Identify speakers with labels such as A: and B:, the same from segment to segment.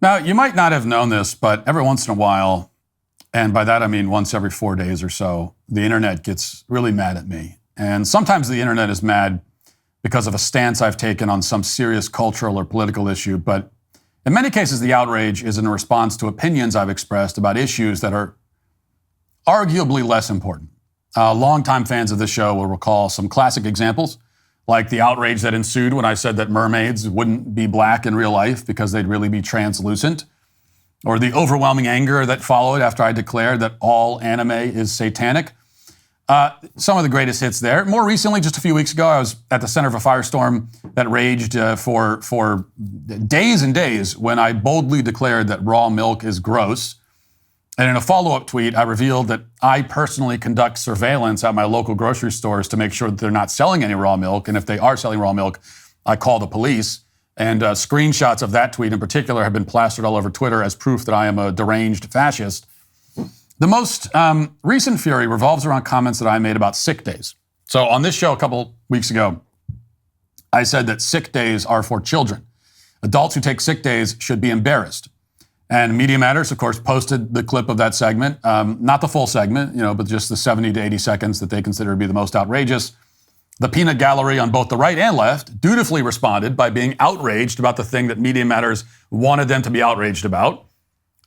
A: Now, you might not have known this, but every once in a while, and by that I mean once every 4 days or so, the internet gets really mad at me. And sometimes the internet is mad because of a stance I've taken on some serious cultural or political issue, but in many cases the outrage is in response to opinions I've expressed about issues that are arguably less important. Longtime fans of this show will recall some classic examples, like the outrage that ensued when I said that mermaids wouldn't be black in real life because they'd really be translucent, or the overwhelming anger that followed after I declared that all anime is satanic. Some of the greatest hits there. More recently, just a few weeks ago, I was at the center of a firestorm that raged for days and days when I boldly declared that raw milk is gross. And in a follow-up tweet, I revealed that I personally conduct surveillance at my local grocery stores to make sure that they're not selling any raw milk. And if they are selling raw milk, I call the police. And screenshots of that tweet in particular have been plastered all over Twitter as proof that I am a deranged fascist. The most recent fury revolves around comments that I made about sick days. So on this show a couple weeks ago, I said that sick days are for children. Adults who take sick days should be embarrassed. And Media Matters, of course, posted the clip of that segment, not the full segment, but just the 70 to 80 seconds that they consider to be the most outrageous. The peanut gallery on both the right and left dutifully responded by being outraged about the thing that Media Matters wanted them to be outraged about.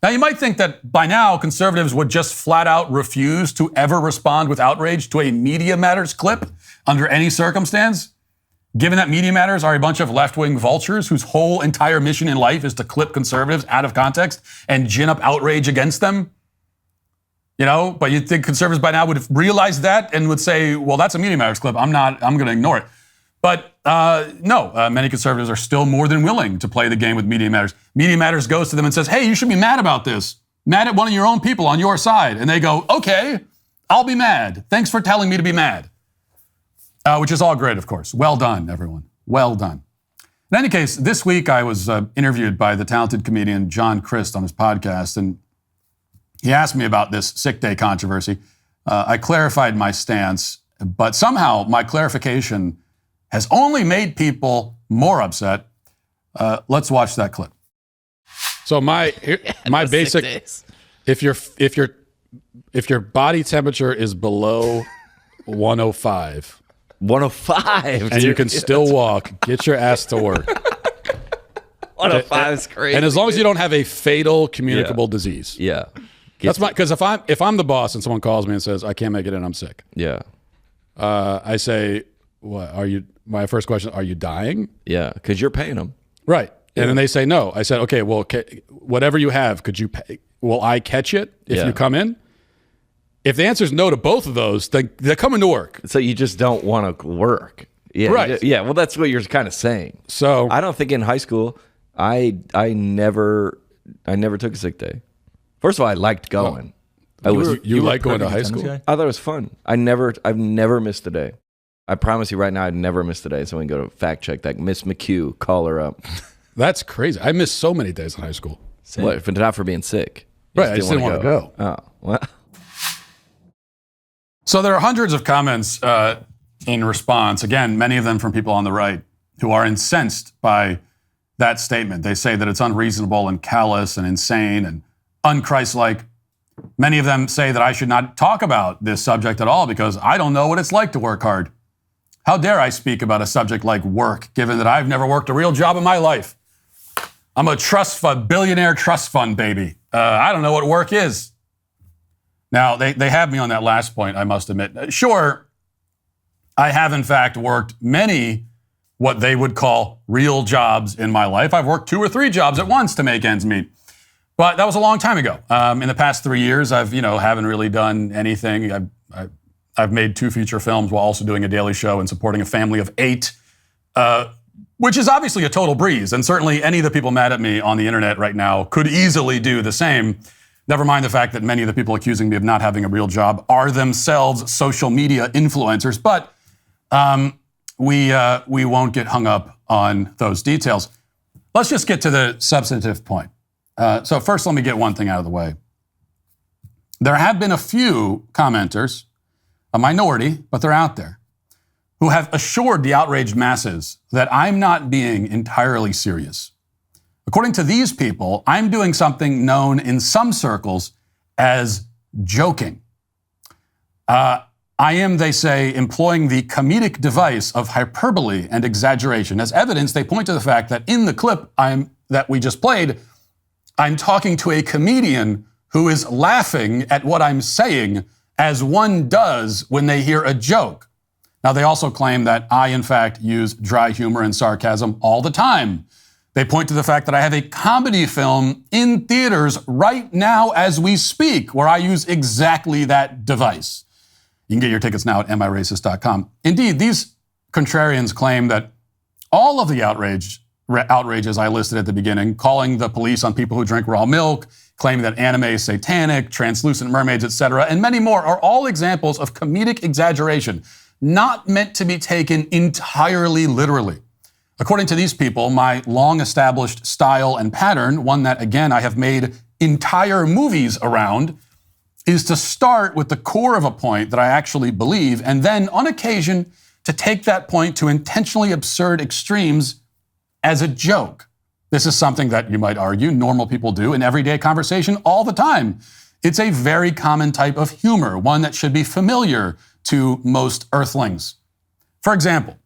A: Now, you might think that by now conservatives would just flat out refuse to ever respond with outrage to a Media Matters clip under any circumstance, given that Media Matters are a bunch of left-wing vultures whose whole entire mission in life is to clip conservatives out of context and gin up outrage against them. But you'd think conservatives by now would have realized that and would say, well, that's a Media Matters clip. I'm going to ignore it. But no, many conservatives are still more than willing to play the game with Media Matters. Media Matters goes to them and says, hey, you should be mad about this. Mad at one of your own people on your side. And they go, okay, I'll be mad. Thanks for telling me to be mad. Which is all great, of course. Well done, everyone. Well done. In any case, this week I was interviewed by the talented comedian John Crist on his podcast, and he asked me about this sick day controversy. I clarified my stance, but somehow my clarification has only made people more upset. Let's watch that clip. So my basic, if your body temperature is below 105.
B: 105,
A: and you can still walk, get your ass to work.
B: 105 is crazy.
A: And as long as you don't have a fatal communicable disease.
B: Yeah.
A: That's because if I'm the boss and someone calls me and says, I can't make it in, I'm sick.
B: Yeah.
A: I say, what are you, my first question, are you dying?
B: Yeah, because you're paying them.
A: Right. And then they say no. I said, okay, well, whatever you have, will I catch it if you come in? If the answer is no to both of those, then they're coming to work.
B: So you just don't want to work. Yeah,
A: right.
B: Yeah, well, that's what you're kind of saying. So I don't think in high school, I never took a sick day. First of all, I liked going.
A: You like going to high school?
B: I thought it was fun. I've never missed a day. I promise you right now, I'd never missed a day. So we can go to fact check that. Miss McHugh, call her up.
A: That's crazy. I missed so many days in high school.
B: What? If not for being sick.
A: Right. I just didn't want to go.
B: Oh, well.
A: So there are hundreds of comments in response, again, many of them from people on the right who are incensed by that statement. They say that it's unreasonable and callous and insane and unchristlike. Many of them say that I should not talk about this subject at all because I don't know what it's like to work hard. How dare I speak about a subject like work, given that I've never worked a real job in my life? I'm a billionaire trust fund baby. I don't know what work is. Now, they have me on that last point, I must admit. Sure, I have in fact worked many what they would call real jobs in my life. I've worked 2 or 3 jobs at once to make ends meet. But that was a long time ago. In the past 3 years, I've haven't really done anything. I've made 2 feature films while also doing a daily show and supporting a family of 8, which is obviously a total breeze. And certainly any of the people mad at me on the internet right now could easily do the same. Never mind the fact that many of the people accusing me of not having a real job are themselves social media influencers. But we won't get hung up on those details. Let's just get to the substantive point. So first, let me get one thing out of the way. There have been a few commenters, a minority, but they're out there, who have assured the outraged masses that I'm not being entirely serious. According to these people, I'm doing something known in some circles as joking. I am, they say, employing the comedic device of hyperbole and exaggeration. As evidence, they point to the fact that in the clip that we just played, I'm talking to a comedian who is laughing at what I'm saying, as one does when they hear a joke. Now, they also claim that I, in fact, use dry humor and sarcasm all the time. They point to the fact that I have a comedy film in theaters right now as we speak, where I use exactly that device. You can get your tickets now at amiracist.com. Indeed, these contrarians claim that all of the outrages I listed at the beginning, calling the police on people who drink raw milk, claiming that anime is satanic, translucent mermaids, etc., and many more, are all examples of comedic exaggeration, not meant to be taken entirely literally. According to these people, my long-established style and pattern, one that, again, I have made entire movies around, is to start with the core of a point that I actually believe, and then, on occasion, to take that point to intentionally absurd extremes as a joke. This is something that, you might argue, normal people do in everyday conversation all the time. It's a very common type of humor, one that should be familiar to most earthlings. For example,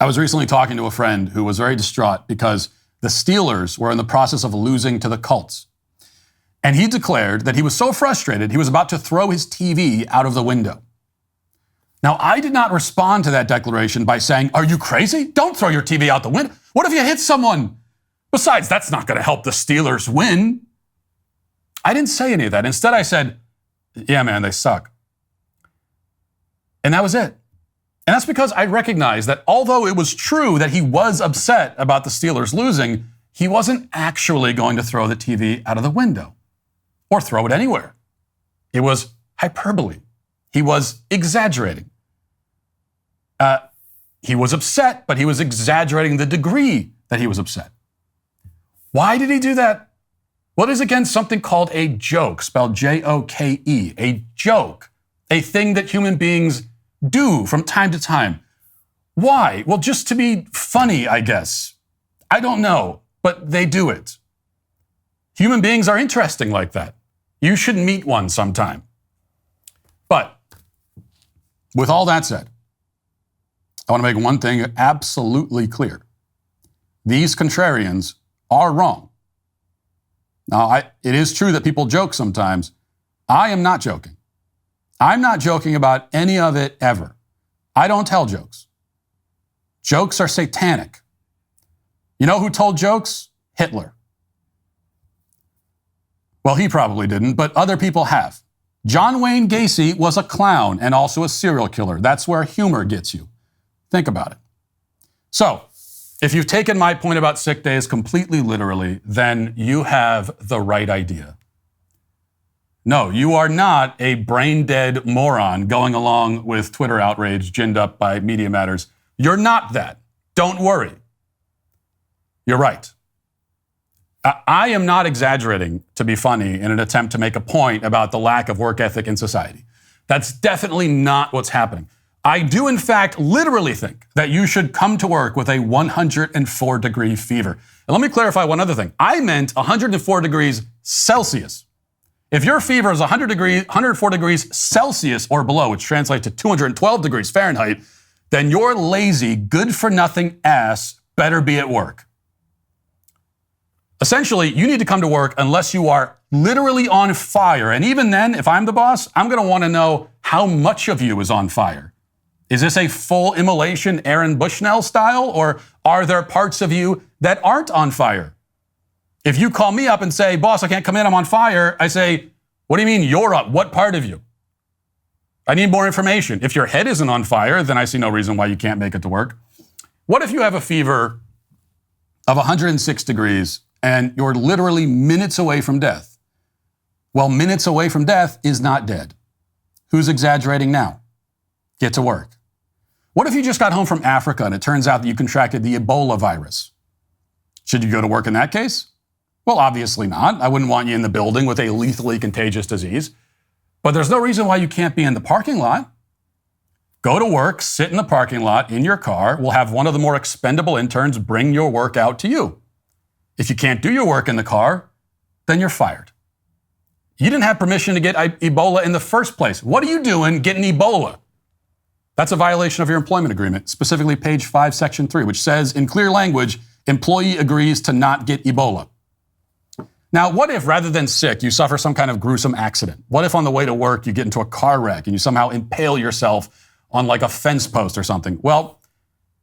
A: I was recently talking to a friend who was very distraught because the Steelers were in the process of losing to the Colts. And he declared that he was so frustrated, he was about to throw his TV out of the window. Now, I did not respond to that declaration by saying, "Are you crazy? Don't throw your TV out the window. What if you hit someone? Besides, that's not going to help the Steelers win." I didn't say any of that. Instead, I said, "Yeah, man, they suck." And that was it. And that's because I recognized that although it was true that he was upset about the Steelers losing, he wasn't actually going to throw the TV out of the window or throw it anywhere. It was hyperbole. He was exaggerating. He was upset, but he was exaggerating the degree that he was upset. Why did he do that? Well, it is against something called a joke, spelled J-O-K-E, a joke, a thing that human beings do from time to time. Why? Well, just to be funny, I guess. I don't know, but they do it. Human beings are interesting like that. You should meet one sometime. But with all that said, I want to make one thing absolutely clear. These contrarians are wrong. Now, it is true that people joke sometimes. I am not joking. I'm not joking about any of it ever. I don't tell jokes. Jokes are satanic. You know who told jokes? Hitler. Well, he probably didn't, but other people have. John Wayne Gacy was a clown and also a serial killer. That's where humor gets you. Think about it. So, if you've taken my point about sick days completely literally, then you have the right idea. No, you are not a brain-dead moron going along with Twitter outrage ginned up by Media Matters. You're not that. Don't worry. You're right. I am not exaggerating to be funny in an attempt to make a point about the lack of work ethic in society. That's definitely not what's happening. I do, in fact, literally think that you should come to work with a 104-degree fever. And let me clarify one other thing. I meant 104 degrees Celsius. If your fever is 104 degrees Celsius or below, which translates to 212 degrees Fahrenheit, then your lazy, good-for-nothing ass better be at work. Essentially, you need to come to work unless you are literally on fire. And even then, if I'm the boss, I'm going to want to know how much of you is on fire. Is this a full immolation Aaron Bushnell style, or are there parts of you that aren't on fire? If you call me up and say, "Boss, I can't come in, I'm on fire," I say, "What do you mean you're up? What part of you? I need more information." If your head isn't on fire, then I see no reason why you can't make it to work. What if you have a fever of 106 degrees and you're literally minutes away from death? Well, minutes away from death is not dead. Who's exaggerating now? Get to work. What if you just got home from Africa and it turns out that you contracted the Ebola virus? Should you go to work in that case? Well, obviously not. I wouldn't want you in the building with a lethally contagious disease. But there's no reason why you can't be in the parking lot. Go to work, sit in the parking lot in your car. We'll have one of the more expendable interns bring your work out to you. If you can't do your work in the car, then you're fired. You didn't have permission to get Ebola in the first place. What are you doing getting Ebola? That's a violation of your employment agreement, specifically page 5, section 3, which says in clear language, employee agrees to not get Ebola. Now, what if rather than sick, you suffer some kind of gruesome accident? What if on the way to work, you get into a car wreck and you somehow impale yourself on like a fence post or something? Well,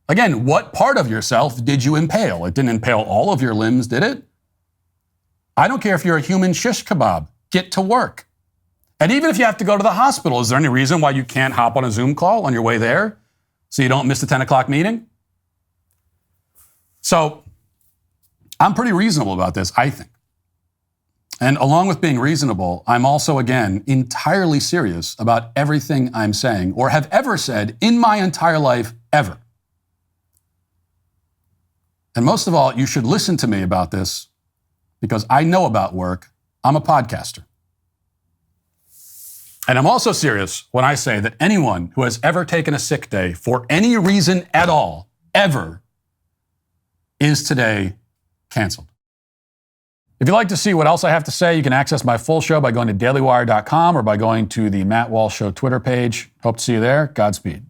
A: again, what part of yourself did you impale? It didn't impale all of your limbs, did it? I don't care if you're a human shish kebab. Get to work. And even if you have to go to the hospital, is there any reason why you can't hop on a Zoom call on your way there so you don't miss the 10 o'clock meeting? So I'm pretty reasonable about this, I think. And along with being reasonable, I'm also, again, entirely serious about everything I'm saying or have ever said in my entire life, ever. And most of all, you should listen to me about this because I know about work. I'm a podcaster. And I'm also serious when I say that anyone who has ever taken a sick day for any reason at all, ever, is today canceled. If you'd like to see what else I have to say, you can access my full show by going to dailywire.com or by going to the Matt Walsh Show Twitter page. Hope to see you there. Godspeed.